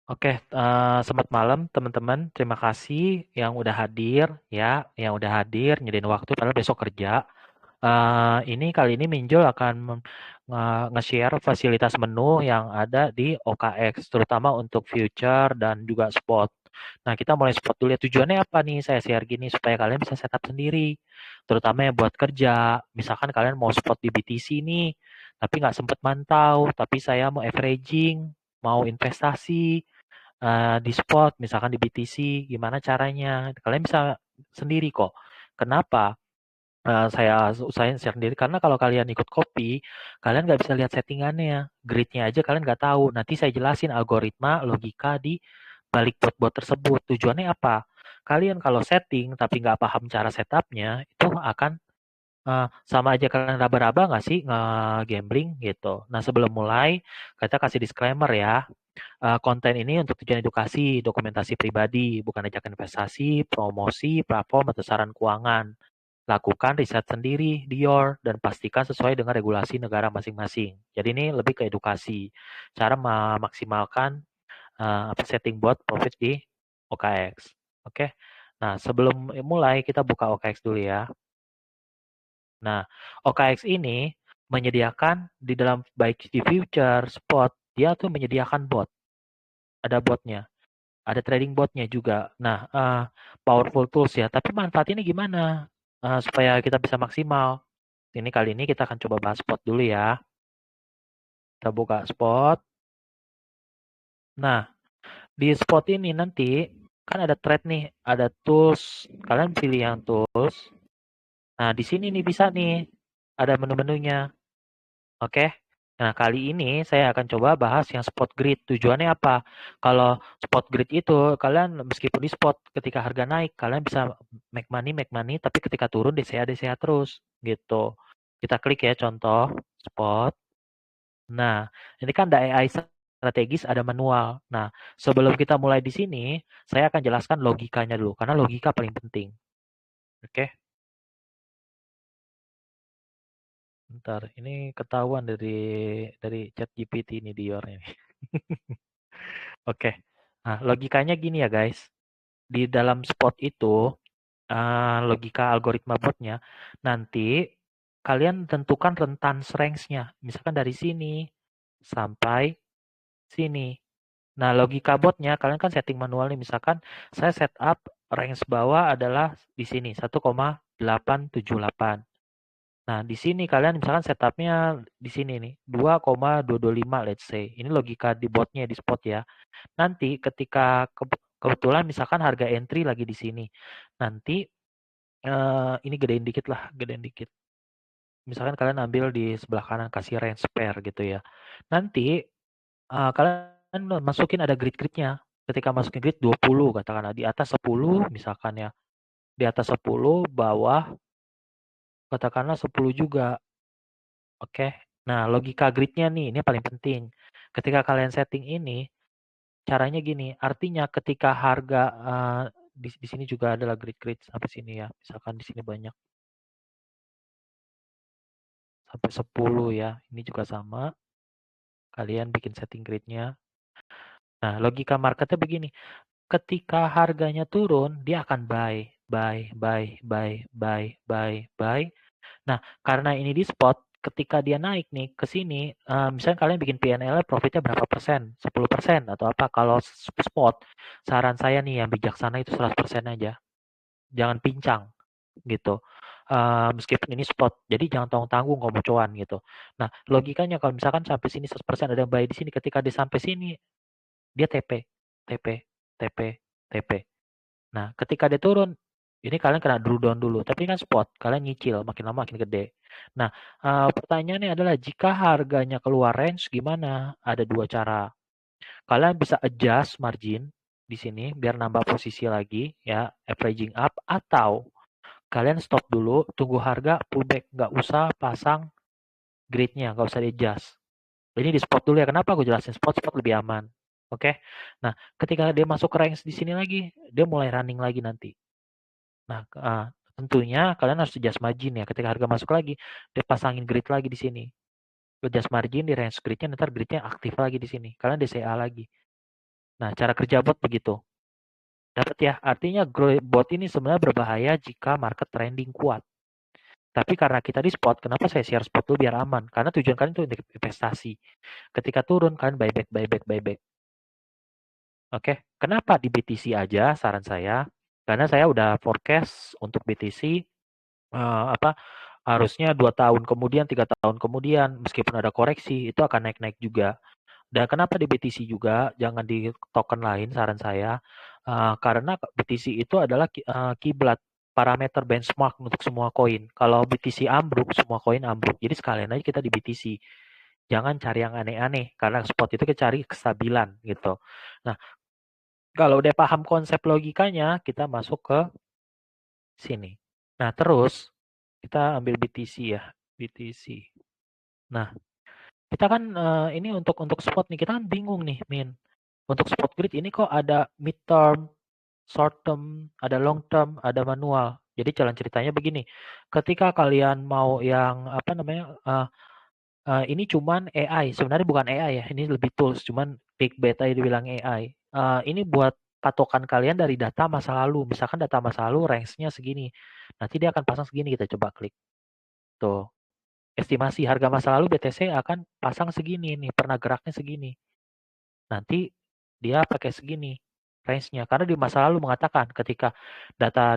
Oke, selamat malam teman-teman. Terima kasih yang udah hadir ya, yang udah hadir nyediain waktu padahal besok kerja. Ini kali ini Minjol akan nge-share fasilitas menu yang ada di OKX, terutama untuk future dan juga spot. Nah, kita mulai spot dulu ya. Tujuannya apa nih? Saya share gini supaya kalian bisa setup sendiri, terutama yang buat kerja. Misalkan kalian mau spot di BTC nih, tapi nggak sempet mantau, tapi saya mau averaging, mau investasi di spot, misalkan di BTC, gimana caranya? Kalian bisa sendiri kok. Kenapa? Saya usahain share sendiri karena kalau kalian ikut copy, kalian nggak bisa lihat settingannya, gridnya aja kalian nggak tahu. Nanti saya jelasin algoritma, logika di balik bot-bot tersebut. Tujuannya apa? Kalian kalau setting tapi nggak paham cara setupnya, itu akan sama aja kalian raba-raba nggak sih nge-gambling gitu. Nah sebelum mulai, kita kasih disclaimer ya. Konten ini untuk tujuan edukasi, dokumentasi pribadi, bukan ajakan investasi, promosi, platform, atau saran keuangan. Lakukan riset sendiri di YOR dan pastikan sesuai dengan regulasi negara masing-masing. Jadi ini lebih ke edukasi, cara memaksimalkan setting bot profit di OKX. Oke. Nah, sebelum mulai kita buka OKX dulu ya. Nah, OKX ini menyediakan di dalam baik di future, spot, dia tuh menyediakan bot. Ada botnya. Ada trading botnya juga. Nah, powerful tools ya. Tapi manfaatinnya gimana? Supaya kita bisa maksimal. Ini kali ini kita akan coba bahas spot dulu ya. Kita buka spot. Nah, di spot ini nanti kan ada trade nih, ada tools. Kalian pilih yang tools. Nah, di sini nih bisa nih ada menu-menunya. Oke. Nah, kali ini saya akan coba bahas yang spot grid. Tujuannya apa? Kalau spot grid itu, kalian meskipun di spot ketika harga naik, kalian bisa make money, tapi ketika turun DCA terus, gitu. Kita klik ya contoh spot. Nah, ini kan ada AI strategis, ada manual. Nah, sebelum kita mulai di sini, saya akan jelaskan logikanya dulu, karena logika paling penting. Oke, bentar. Ini ketahuan dari chat GPT ini Dior ini. Oke. Nah, logikanya gini ya guys. Di dalam spot itu, logika algoritma botnya, nanti kalian tentukan rentan strength-nya. Misalkan dari sini sampai sini. Nah, logika botnya, kalian kan setting manual nih. Misalkan saya setup range bawah adalah di sini, 1,878. Nah, di sini kalian misalkan setupnya di sini nih, 2,225 let's say. Ini logika di botnya di spot ya. Nanti ketika kebetulan misalkan harga entry lagi di sini. Nanti ini gedein dikit lah, gedein dikit. Misalkan kalian ambil di sebelah kanan kasih range pair gitu ya. Nanti kalian masukin ada grid-gridnya. Ketika masukin grid 20 katakanlah di atas 10 misalkan ya. Di atas 10 bawah katakanlah 10 juga. Oke. Nah, logika gridnya nih ini paling penting. Ketika kalian setting ini caranya gini, artinya ketika harga di sini juga adalah grid-grid sampai sini ya. Misalkan di sini banyak sampai 10 ya. Ini juga sama. Kalian bikin setting gridnya. Nah, logika marketnya begini. Ketika harganya turun, dia akan buy, buy, buy, buy, buy, buy, buy. Nah, karena ini di spot, ketika dia naik nih ke sini, misalnya kalian bikin PNL profitnya berapa persen? 10% atau apa? Kalau spot, saran saya nih yang bijaksana itu 100% aja. Jangan pincang gitu. Meskipun ini spot, jadi jangan tanggung-tanggung kalau mau cuan gitu. Nah, logikanya kalau misalkan sampai sini 100% ada yang buy di sini, ketika dia sampai sini, dia TP, TP, TP, TP. Nah, ketika dia turun, ini kalian kena drawdown dulu. Tapi kan spot, kalian nyicil, makin lama makin gede. Nah, pertanyaannya adalah jika harganya keluar range gimana? Ada dua cara. Kalian bisa adjust margin di sini biar nambah posisi lagi ya, averaging up, atau kalian stop dulu, tunggu harga pullback, nggak usah pasang gridnya, nggak usah di adjust. Ini di spot dulu ya. Kenapa aku jelasin spot lebih aman? Oke. Nah, ketika dia masuk ke range di sini lagi, dia mulai running lagi nanti. Nah, tentunya kalian harus adjust margin ya. Ketika harga masuk lagi, dia pasangin grid lagi di sini. Adjust margin di range gridnya, ntar gridnya aktif lagi di sini. Kalian DCA lagi. Nah, cara kerja bot begitu. Dapat ya? Artinya bot ini sebenarnya berbahaya jika market trending kuat. Tapi karena kita di spot, kenapa saya share spot dulu biar aman? Karena tujuan kalian itu untuk investasi. Ketika turun, kalian buyback, buyback, buyback. Oke, kenapa di BTC aja saran saya? Karena saya udah forecast untuk BTC apa harusnya 2 tahun kemudian, 3 tahun kemudian, meskipun ada koreksi, itu akan naik-naik juga. Dan kenapa di BTC juga, jangan di token lain saran saya, karena BTC itu adalah kiblat parameter benchmark untuk semua koin. Kalau BTC ambruk, semua koin ambruk. Jadi sekalian aja kita di BTC. Jangan cari yang aneh-aneh, karena spot itu kita cari kestabilan gitu. Nah, kalau udah paham konsep logikanya, kita masuk ke sini. Nah, terus kita ambil BTC ya, BTC. Nah, kita kan ini untuk spot nih, kita kan bingung nih, Min. Untuk spot grid ini kok ada mid term, short term, ada long term, ada manual. Jadi jalan ceritanya begini. Ketika kalian mau yang apa namanya ini cuman AI, sebenarnya bukan AI ya, ini lebih tools, cuman clickbait aja dibilang AI. Ini buat patokan kalian dari data masa lalu. Misalkan data masa lalu range-nya segini. Nanti dia akan pasang segini, kita coba klik. Tuh. Estimasi harga masa lalu BTC akan pasang segini nih, pernah geraknya segini. Nanti dia pakai segini range-nya. Karena di masa lalu mengatakan ketika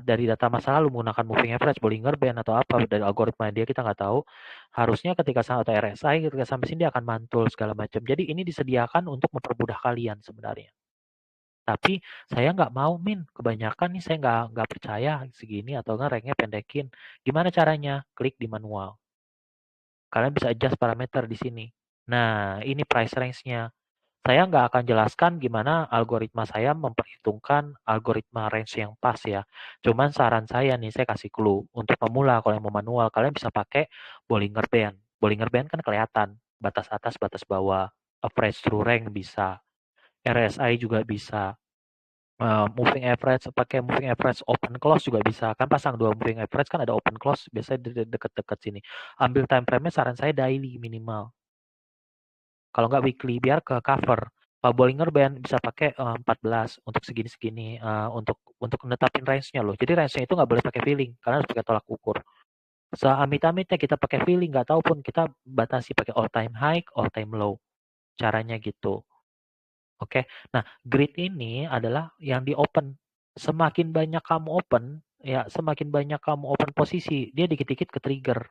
dari data masa lalu menggunakan moving average, Bollinger Band atau apa dari algoritma dia kita nggak tahu. Harusnya ketika atau RSI ketika sampai sini dia akan mantul segala macam. Jadi ini disediakan untuk mempermudah kalian sebenarnya. Tapi saya nggak mau Min, kebanyakan nih saya nggak percaya segini atau nggak ranknya pendekin. Gimana caranya? Klik di manual. Kalian bisa adjust parameter di sini. Nah, ini price range-nya. Saya nggak akan jelaskan gimana algoritma saya memperhitungkan algoritma range yang pas ya. Cuman saran saya nih, saya kasih clue. Untuk pemula, kalau yang mau manual, kalian bisa pakai Bollinger Band. Bollinger Band kan kelihatan. Batas atas, batas bawah. Average true rank bisa. RSI juga bisa. Moving average, pakai moving average open close juga bisa. Kan pasang dua moving average, kan ada open close. Biasanya deket-deket sini. Ambil time frame-nya saran saya daily minimal. Kalau nggak weekly, biar ke cover. Bollinger Band bisa pakai 14 untuk segini-segini untuk netapin range-nya loh. Jadi range-nya itu nggak boleh pakai feeling karena harus pakai tolak ukur. Seamit-amitnya kita pakai feeling nggak tahu pun kita batasi pakai all time high, all time low. Caranya gitu. Oke. Nah, grid ini adalah yang di open. Semakin banyak kamu open, ya semakin banyak kamu open posisi, dia dikit-dikit ke trigger.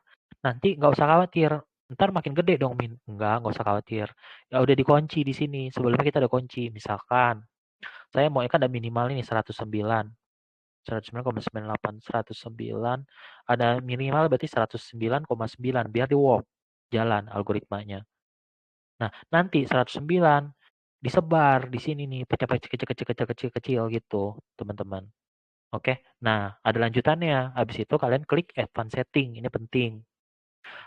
Nanti nggak usah khawatir. Ntar makin gede dong, Min. Nggak usah khawatir. Ya udah dikunci di sini. Sebelumnya kita ada kunci. Misalkan, saya mau kan ada minimal ini 109. 109,98, 109. Ada minimal berarti 109,9. Biar di warp. Jalan algoritmanya. Nah, nanti 109 disebar di sini nih, pecah-pecah kecil-kecil gitu, teman-teman. Oke, nah ada lanjutannya. Habis itu kalian klik advanced setting, ini penting.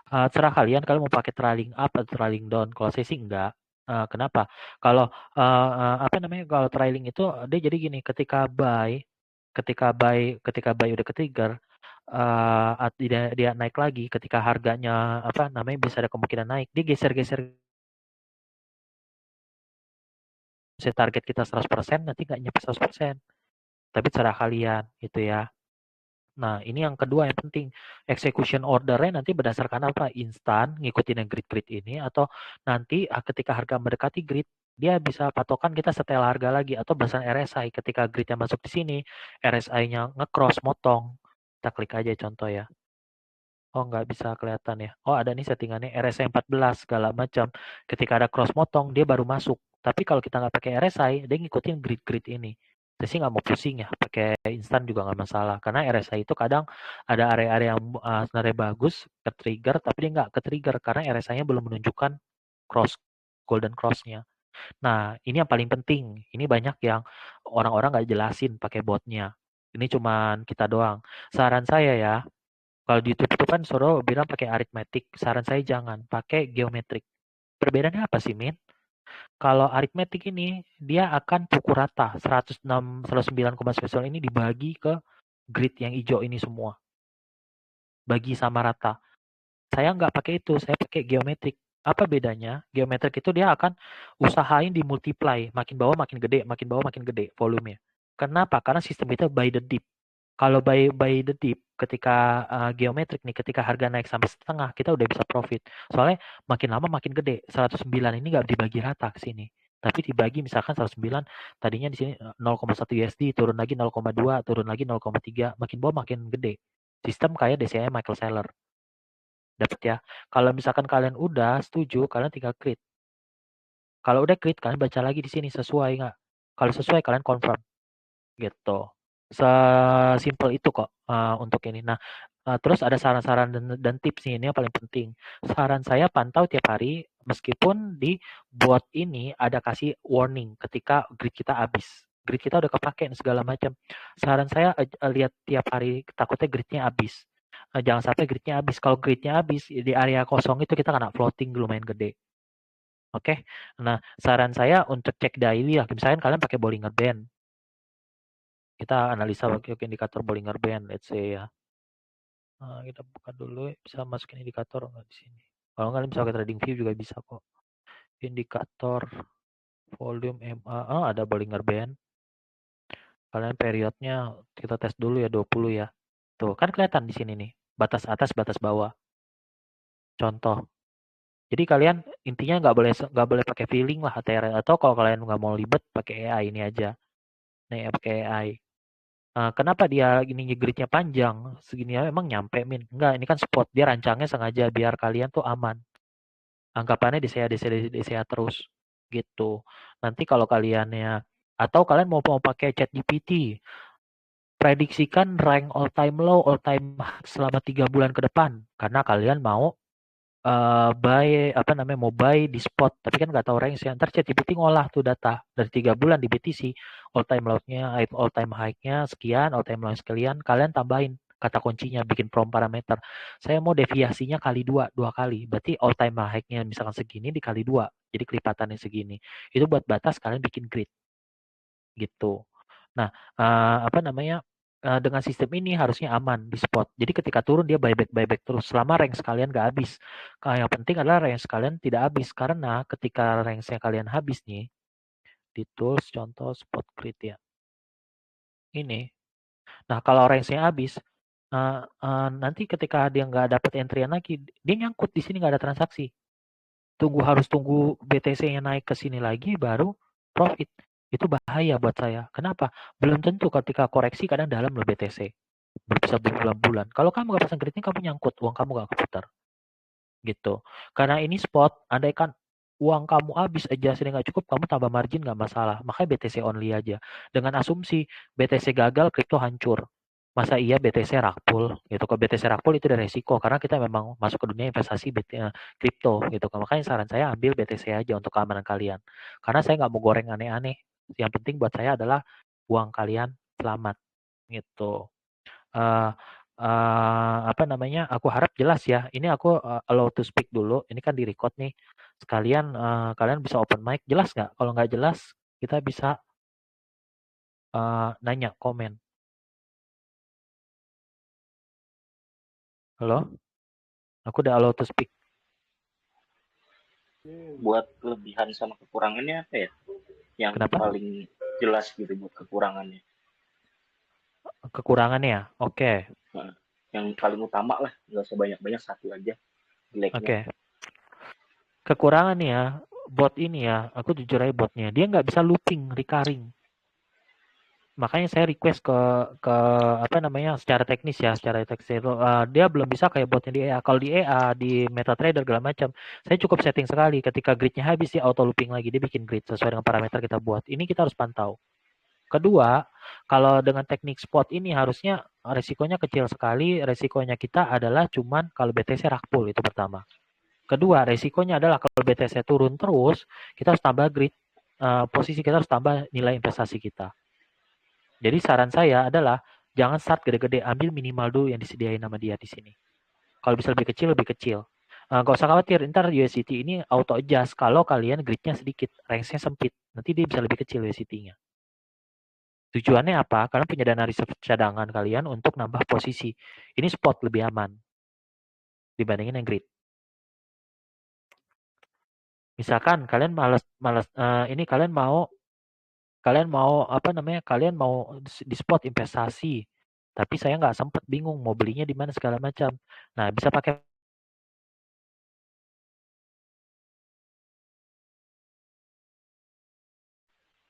Terserah kalian mau pakai trailing up atau trailing down. Kalau saya sih enggak. Kenapa? Kalau apa namanya? Kalau trailing itu dia jadi gini, ketika buy udah ke trigger, dia naik lagi. Ketika harganya apa namanya bisa ada kemungkinan naik, dia geser-geser. Misalnya target kita 100%, nanti nggak nyampe 100%. Tapi terserah kalian gitu ya. Nah, ini yang kedua yang penting. Execution order-nya nanti berdasarkan apa? Instan, ngikutin yang grid-grid ini, atau nanti ketika harga mendekati grid, dia bisa patokan kita setel harga lagi, atau berdasarkan RSI. Ketika gridnya masuk di sini, RSI-nya nge-cross, motong. Kita klik aja contoh ya. Oh, nggak bisa kelihatan ya. Oh, ada nih settingannya RSI 14 segala macam. Ketika ada cross motong, dia baru masuk. Tapi kalau kita nggak pakai RSI, dia ngikutin grid-grid ini. Saya sih nggak mau pusing ya, pakai instan juga nggak masalah. Karena RSI itu kadang ada area-area yang sebenarnya bagus, ke trigger, tapi dia nggak ke trigger karena RSI-nya belum menunjukkan cross, golden cross-nya. Nah, ini yang paling penting. Ini banyak yang orang-orang nggak jelasin pakai botnya. Ini cuman kita doang. Saran saya ya, kalau di YouTube itu kan suruh bilang pakai aritmetik. Saran saya jangan, pakai geometrik. Perbedaannya apa sih, Min? Kalau aritmetik ini, dia akan pukul rata. 106, 109,9 ini dibagi ke grid yang hijau ini semua. Bagi sama rata. Saya nggak pakai itu, saya pakai geometrik. Apa bedanya? Geometrik itu dia akan usahain dimultiply, makin bawah makin gede, makin bawah makin gede volumenya. Kenapa? Karena sistem itu by the deep. Kalau by the deep, ketika geometrik nih, ketika harga naik sampai setengah, kita udah bisa profit. Soalnya makin lama makin gede. 109 ini nggak dibagi rata ke sini. Tapi dibagi misalkan 109, tadinya di sini 0,1 USD, turun lagi 0,2, turun lagi 0,3, makin bawah makin gede. Sistem kayak DCA Michael Saylor. Dapat ya. Kalau misalkan kalian udah setuju, kalian tinggal klik. Kalau udah klik, kalian baca lagi di sini sesuai nggak. Kalau sesuai, kalian confirm gitu. Sesimpel itu kok untuk ini. Nah, terus ada saran-saran dan tips nih, ini yang paling penting. Saran saya pantau tiap hari, meskipun di bot ini ada kasih warning ketika grid kita habis. Grid kita udah kepake segala macam. Saran saya lihat tiap hari, takutnya gridnya habis. Jangan sampai gridnya habis. Kalau gridnya habis di area kosong itu kita kena floating lumayan gede. Oke. Nah, saran saya untuk cek daily lah. Misalkan kalian pakai Bollinger Band. Kita analisa pakai indikator Bollinger Band, let's say ya. Nah, kita buka dulu, bisa masukin indikator nggak di sini. Kalau nggak bisa pakai Trading View juga bisa kok. Indikator volume MA, ada Bollinger Band. Kalian periodnya kita tes dulu ya 20 ya. Tuh, kan kelihatan di sini nih. Batas atas, batas bawah. Contoh. Jadi kalian intinya nggak boleh pakai feeling lah HTR, atau kalau kalian nggak mau libet pakai AI ini aja. Nih pakai AI. Kenapa dia gini gridnya panjang segini ya, emang nyampe min? Enggak, ini kan spot, dia rancangnya sengaja biar kalian tuh aman. Anggapannya DCA terus gitu. Nanti kalau kaliannya atau kalian mau pakai ChatGPT, prediksikan rank all time low, all time high selama 3 bulan ke depan, karena kalian mau buy apa namanya mau buy di spot, tapi kan nggak tahu range ya. Ntar ChatGPT ngolah tuh data dari 3 bulan di BTC, all time low-nya, all time high-nya sekian, all time low sekian, kalian tambahin kata kuncinya, bikin prompt parameter. Saya mau deviasinya kali dua kali, berarti all time high-nya misalkan segini dikali 2, jadi kelipatannya segini. Itu buat batas kalian bikin grid gitu. Nah, apa namanya, dengan sistem ini harusnya aman di spot. Jadi ketika turun dia buyback terus selama rank sekalian nggak habis. Yang penting adalah rank sekalian tidak habis, karena ketika rank-nya kalian habis nih, di tools contoh spot grid ya. Ini. Nah, kalau rank-nya habis, nanti ketika dia nggak dapat entryan lagi, dia nyangkut di sini nggak ada transaksi. Harus tunggu BTC-nya naik ke sini lagi baru profit. Itu bahaya buat saya. Kenapa? Belum tentu ketika koreksi kadang dalam loh BTC. Bisa berbulan-bulan. Kalau kamu nggak pasang gridnya, kamu nyangkut, uang kamu nggak keputar. Gitu. Karena ini spot, andaikan uang kamu habis, adjustnya nggak cukup, kamu tambah margin nggak masalah. Makanya BTC only aja. Dengan asumsi BTC gagal, kripto hancur. Masa iya BTC rakpul gitu. Kalau BTC rakpul itu ada resiko, karena kita memang masuk ke dunia investasi kripto gitu. Makanya saran saya ambil BTC aja untuk keamanan kalian. Karena saya nggak mau goreng aneh-aneh. Yang penting buat saya adalah uang kalian selamat gitu. uh, apa namanya, aku harap jelas ya. Ini aku allow to speak dulu. Ini kan di record nih. Sekalian kalian bisa open mic. Jelas nggak? Kalau nggak jelas, kita bisa nanya, komen. Halo? Aku udah allow to speak. Buat kelebihan sama kekurangannya apa ya? Yang Kenapa? paling jelas gitu buat kekurangannya. Kekurangannya, oke. Nah, yang paling utama lah, nggak usah banyak-banyak, satu aja jeleknya. Oke. Kekurangannya ya, bot ini ya, aku jujur aja botnya, dia nggak bisa looping, recurring. Makanya saya request ke apa namanya, secara teknis ya, secara teknis itu dia belum bisa kayak botnya di EA. Kalau di EA, di MetaTrader segala macam, saya cukup setting sekali. Ketika gridnya habis, dia auto looping lagi, dia bikin grid sesuai dengan parameter kita buat. Ini kita harus pantau. Kedua, kalau dengan teknik spot ini harusnya resikonya kecil sekali. Resikonya kita adalah cuman kalau BTC rakpul, itu pertama. Kedua, resikonya adalah kalau BTC turun terus, kita harus tambah grid, posisi kita harus tambah nilai investasi kita. Jadi saran saya adalah jangan start gede-gede, ambil minimal dulu yang disediain sama dia di sini. Kalau bisa lebih kecil, lebih kecil. Gak usah khawatir, ntar USDT ini auto adjust kalau kalian gridnya sedikit, range-nya sempit. Nanti dia bisa lebih kecil USDT-nya. Tujuannya apa? Kalian punya dana reserve cadangan kalian untuk nambah posisi. Ini spot lebih aman dibandingin yang grid. Misalkan kalian ini kalian mau apa namanya? Kalian mau di spot investasi. Tapi saya nggak sempet bingung mau belinya di mana segala macam. Nah, bisa pakai.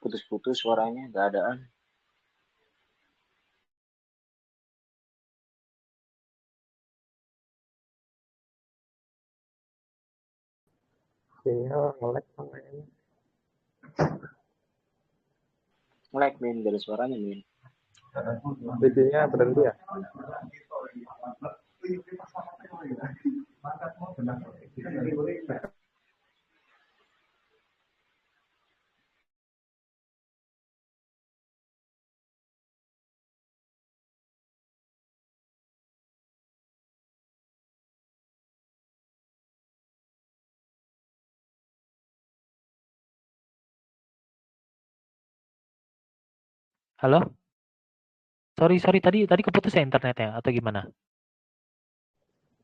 Putus-putus suaranya, nggak adaan. Sinyal nge-lag namanya. Nge-lag, Min. Gak ada suaranya, Min. Videonya berhenti ya? Halo? Sorry, tadi keputus ya internetnya atau gimana?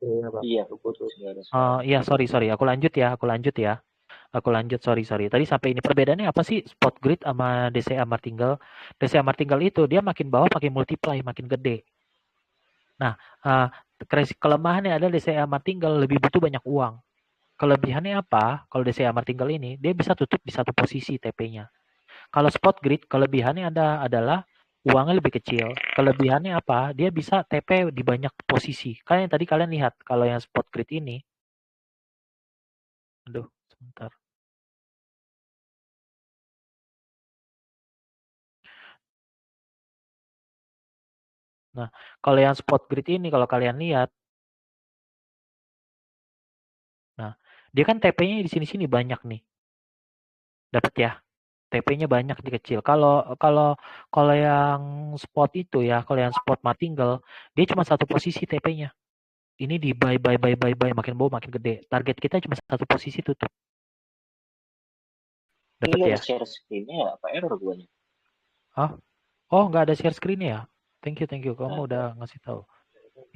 Iya, Bang. Iya, Putus. nggak ada suara. Iya, sorry. Aku lanjut ya. Aku lanjut, sorry. Tadi sampai ini perbedaannya apa sih spot grid sama DCA martingale? DCA martingale itu dia makin bawah makin multiply, makin gede. Nah, kelemahannya adalah DCA martingale lebih butuh banyak uang. Kelebihannya apa? Kalau DCA martingale ini, dia bisa tutup di satu posisi TP-nya. Kalau spot grid, kelebihannya adalah uangnya lebih kecil. Kelebihannya apa? Dia bisa TP di banyak posisi. Kan yang tadi kalian lihat, kalau yang spot grid ini, aduh, sebentar. Nah, kalau yang spot grid ini, kalau kalian lihat, nah, dia kan TP-nya di sini-sini banyak nih. Dapat ya? TP-nya banyak di kecil. Kalau kalau kalau yang spot itu ya, kalau yang spot martingale, dia cuma satu posisi TP-nya. Ini di buy, makin bawah makin gede. Target kita cuma satu posisi tutup. Ini Dapat ada ya? share screen-nya ya? Apa error gue nih? Hah? Oh, nggak ada share screen ya? Thank you. Kamu Ada. udah ngasih tahu.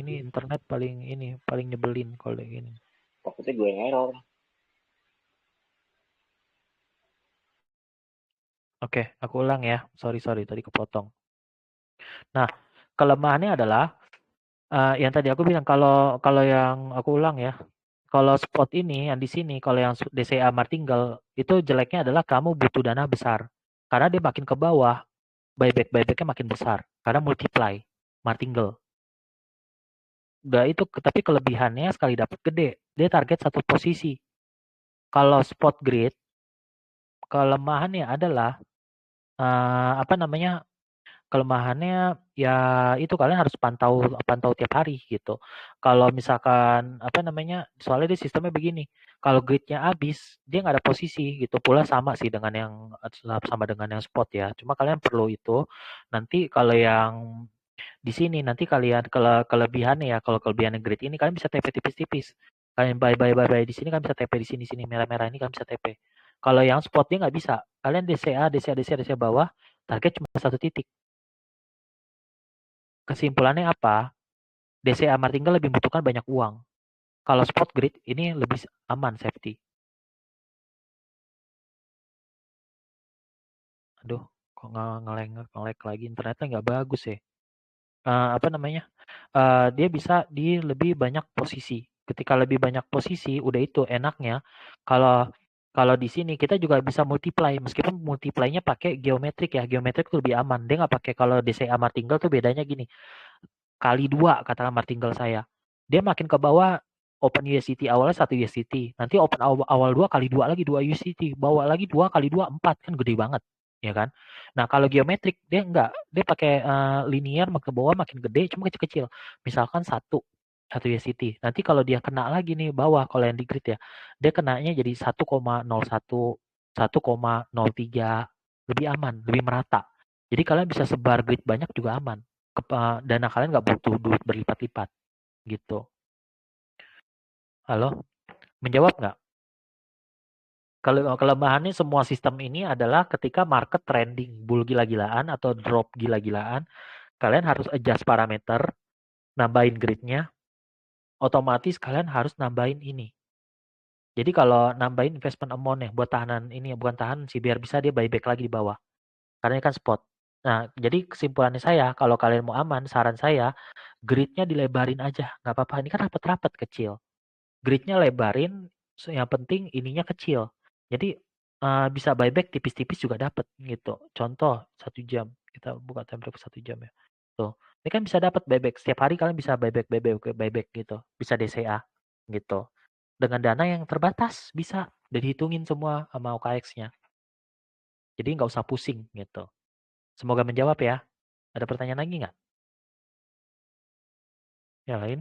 Ini internet paling nyebelin kalau kayak gini. Takutnya gue yang error. Oke, aku ulang ya. Sorry, tadi kepotong. Nah, kelemahannya adalah yang tadi aku bilang kalau kalau yang aku ulang ya. Kalau spot ini yang di sini, kalau yang DCA martingale itu jeleknya adalah kamu butuh dana besar. Karena dia makin ke bawah, buybacknya makin besar. Karena multiply martingale. Udah itu, tapi kelebihannya sekali dapat gede. Dia target satu posisi. Kalau spot grid, kelemahannya adalah apa namanya? Kelemahannya ya itu kalian harus pantau pantau tiap hari gitu. Kalau misalkan apa namanya? Soalnya dia sistemnya begini. Kalau gridnya habis, dia nggak ada posisi gitu. Pula sama sih dengan yang spot ya. Cuma kalian perlu itu. Nanti kalau yang di sini nanti kalian kelebihannya ya, kalau kelebihan grid ini kalian bisa TP tipis-tipis. Kalian buy di sini kan bisa TP di sini merah-merah ini kan bisa TP. Kalau yang spot dia nggak bisa. Kalian DCA bawah, target cuma satu titik. Kesimpulannya apa? DCA martingale lebih membutuhkan banyak uang. Kalau spot grid ini lebih aman safety. Aduh, kok nge-lag lagi internetnya nggak bagus ya. Apa namanya? Dia bisa di lebih banyak posisi. Ketika lebih banyak posisi, udah itu enaknya kalau kalau di sini kita juga bisa multiply, meskipun multiply-nya pakai geometrik ya. Geometrik tuh lebih aman. Dia nggak pakai, kalau DCA martingale tuh bedanya gini. Kali dua katakan martingale saya. Dia makin ke bawah open USDT awalnya 1 USDT. Nanti open awal 2 kali 2 lagi 2 USDT. Bawa lagi 2 kali 2 4 kan gede banget. Ya kan? Nah, kalau geometrik dia enggak, dia pakai linear makin ke bawah makin gede cuma kecil-kecil. Misalkan 1 USDT. Nanti kalau dia kena lagi nih bawah, kalau yang di grid ya, dia kenanya jadi 1,01, 1,03, lebih aman, lebih merata. Jadi kalian bisa sebar grid banyak juga aman. Dana kalian nggak butuh duit berlipat-lipat gitu. Halo, menjawab nggak? Kalau kelemahannya semua sistem ini adalah ketika market trending bull gila-gilaan atau drop gila-gilaan, kalian harus adjust parameter, nambahin gridnya, otomatis kalian harus nambahin ini Jadi kalau nambahin investment amount ya buat tahanan ini ya, bukan tahanan sih, biar bisa dia buyback lagi di bawah. Karena ini kan spot. Nah, jadi kesimpulannya saya, kalau kalian mau aman, saran saya, grid-nya dilebarin aja. Nggak apa-apa, ini kan rapat-rapat kecil. Grid-nya lebarin, yang penting ininya kecil. Jadi bisa buyback tipis-tipis juga dapat gitu. Contoh 1 jam, kita buka time frame 1 jam ya. Tuh, ini kan bisa dapat buyback. Setiap hari kalian bisa buyback gitu. Bisa DCA gitu. Dengan dana yang terbatas bisa dihitungin semua sama OKX-nya. Jadi nggak usah pusing gitu. Semoga menjawab ya. Ada pertanyaan lagi nggak? Yang lain?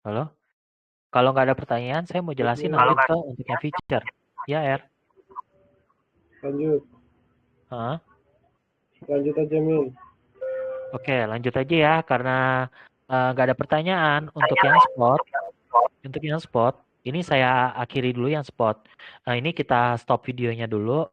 Halo? Kalau nggak ada pertanyaan, saya mau jelasin lanjut ke untuk yang feature. Ya, Er. Lanjut. Hah? Lanjut aja, Min. Oke, lanjut aja ya. Karena nggak ada pertanyaan untuk yang spot. Untuk yang spot, ini saya akhiri dulu yang spot. Ini kita stop videonya dulu.